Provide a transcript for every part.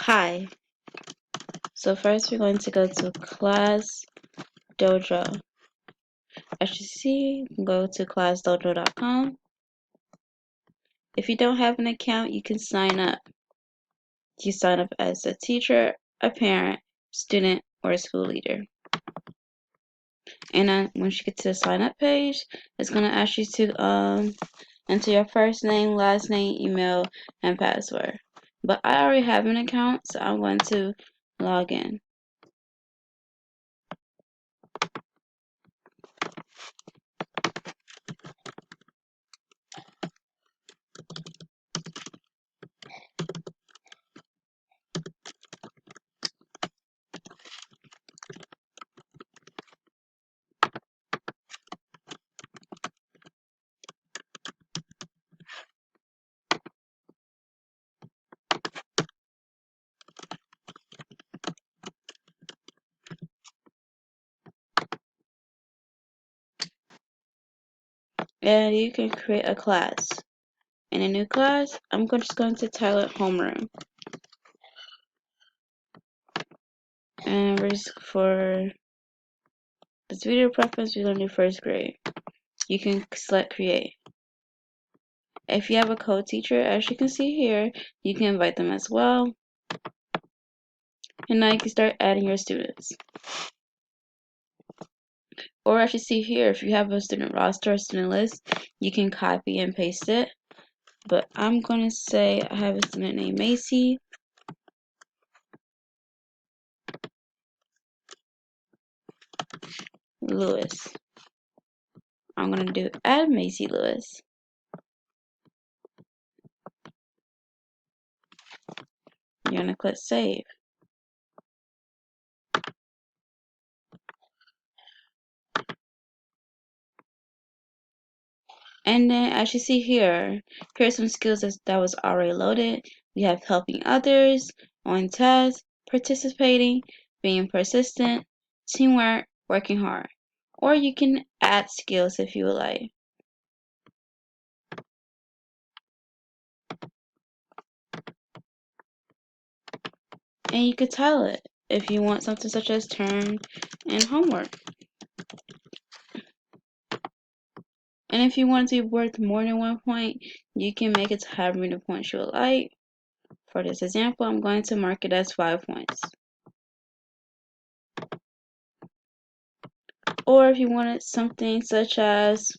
Hi. So first we're going to go to class Dojo. As you see, you can go to classdojo.com. If you don't have an account, you can sign up. You sign up as a teacher, a parent, student, or a school leader. And then once you get to the sign up page, it's going to ask you to enter your first name, last name, email, and password. But I already have an account, so I'm going to log in. And you can create a class. In a new class, I'm just going to title it homeroom. And for this video preference, we're going to do first grade. You can select create. If you have a co-teacher, as you can see here, you can invite them as well. And now you can start adding your students. Or as you see here, if you have a student roster or student list, you can copy and paste it. But I'm going to say I have a student named Macy. Lewis. I'm going to do add Macy Lewis. You're going to click save. And then as you see here, here's some skills that was already loaded. We have helping others, on task, participating, being persistent, teamwork, working hard. Or you can add skills if you would like. And you could title it if you want something such as turn and homework. And if you want it to be worth more than 1 point, you can make it to however many points you would like. For this example, I'm going to mark it as 5 points. Or if you wanted something such as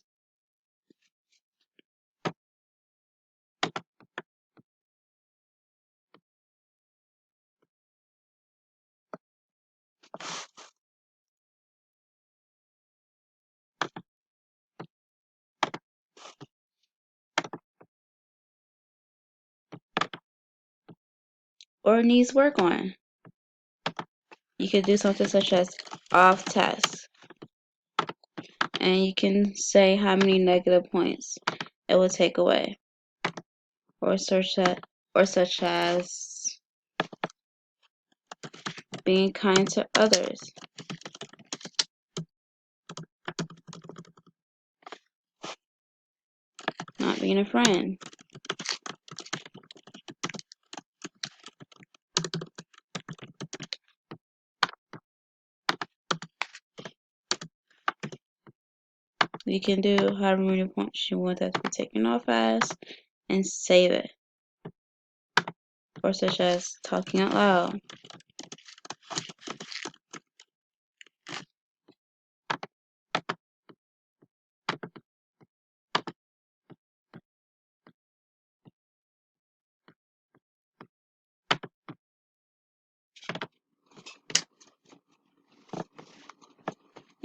or needs work on, you could do something such as off task. And you can say how many negative points it will take away. Or such as being kind to others. Not being a friend. You can do however many points you want that to be taken off as and save it. Or such as talking out loud.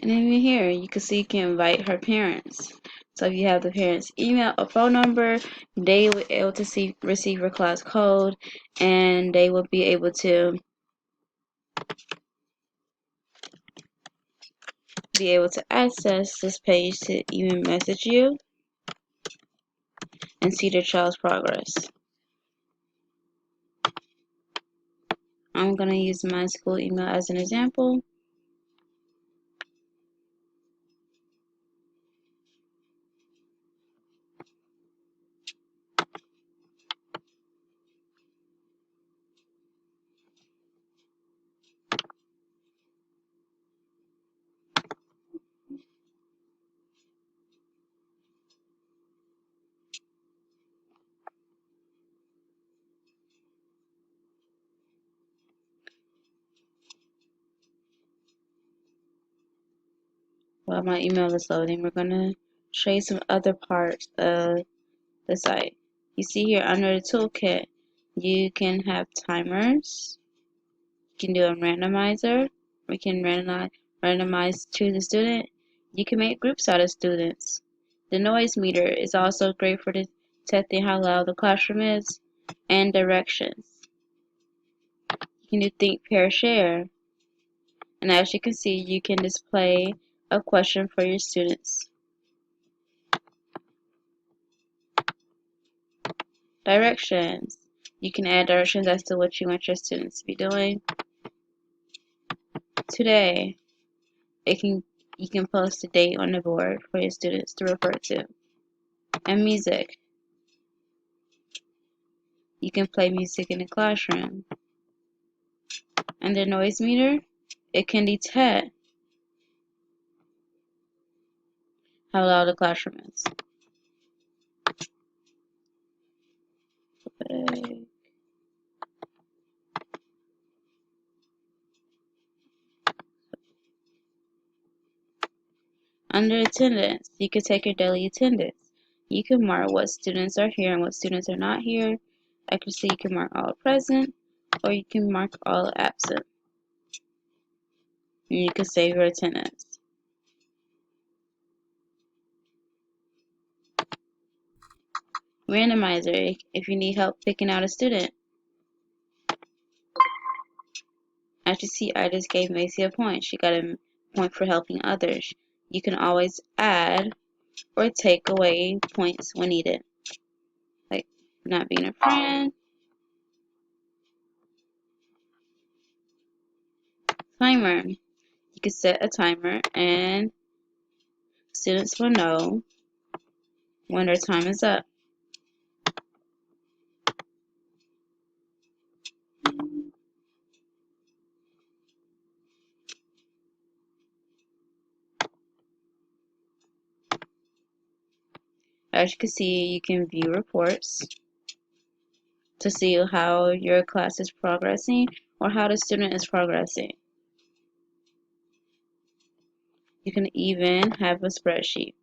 And even here, you can see you can invite her parents. So if you have the parents' email or phone number, they will be able to receive your class code, and they will be able to access this page to even message you and see their child's progress. I'm going to use my school email as an example. While my email is loading, we're going to show you some other parts of the site. You see here under the toolkit, you can have timers. You can do a randomizer. We can randomize to the student. You can make groups out of students. The noise meter is also great for detecting how loud the classroom is, and directions. You can do think, pair, share. And as you can see, you can display a question for your students. Directions. You can add directions as to what you want your students to be doing. Today, you can post a date on the board for your students to refer to. And music. You can play music in the classroom. And the noise meter, it can detect how loud the classroom is. Okay. Under attendance, you can take your daily attendance. You can mark what students are here and what students are not here. I can see you can mark all present, or you can mark all absent. And you can save your attendance. Randomizer, if you need help picking out a student. As you see, I just gave Macy a point. She got a point for helping others. You can always add or take away points when needed. Like not being a friend. Timer. You can set a timer and students will know when their time is up. As you can see, you can view reports to see how your class is progressing or how the student is progressing. You can even have a spreadsheet.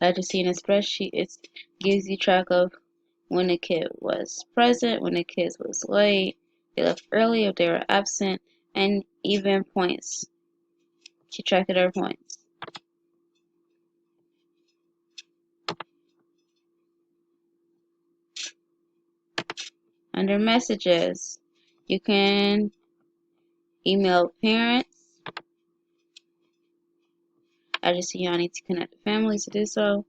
As you see in a spreadsheet, it gives you track of when the kid was present, when the kid was late, they left early, if they were absent, and even points. Keep track of their points. Under messages, you can email parents. As you see, y'all need to connect the families to do so.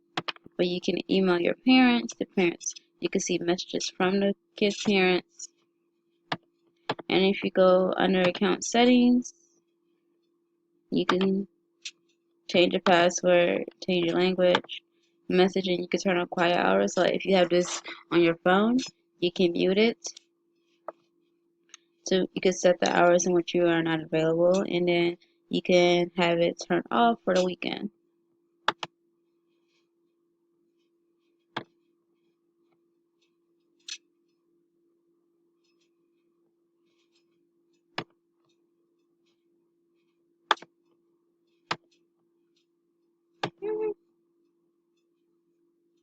But you can email your parents, the parents. You can see messages from the kids' parents. And if you go under account settings, you can change your password, change your language, messaging. You can turn on quiet hours. So if you have this on your phone, you can mute it. So you can set the hours in which you are not available, and then you can have it turned off for the weekend.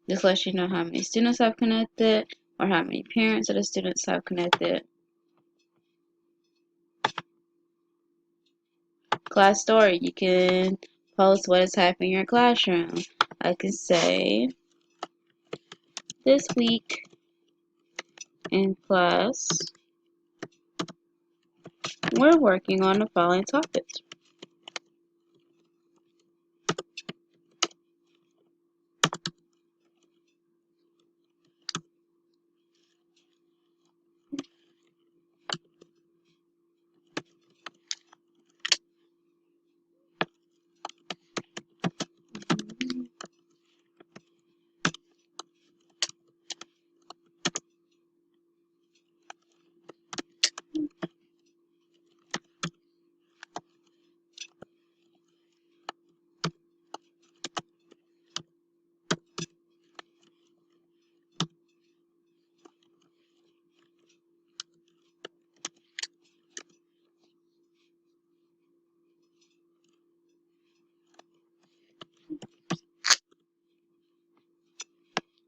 This lets you know how many students have connected or how many parents of the students have connected. Class story, you can post what is happening in your classroom. I can say, this week in class, we're working on the following topics.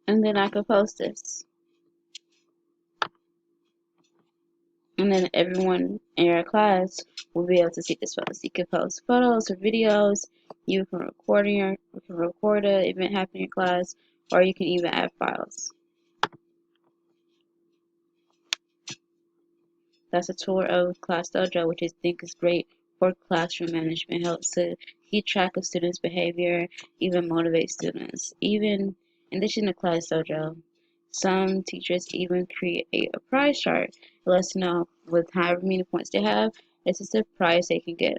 And then I could post this. And then everyone in your class will be able to see this post. You can post photos or videos. You can record an event happening in your class, or you can even add files. That's a tour of Class Dojo, which I think is great for classroom management. Helps to keep track of students' behavior, even motivate students. Even in addition to Class Dojo, some teachers even create a prize chart. It lets them know with however many points they have, this is the prize they can get.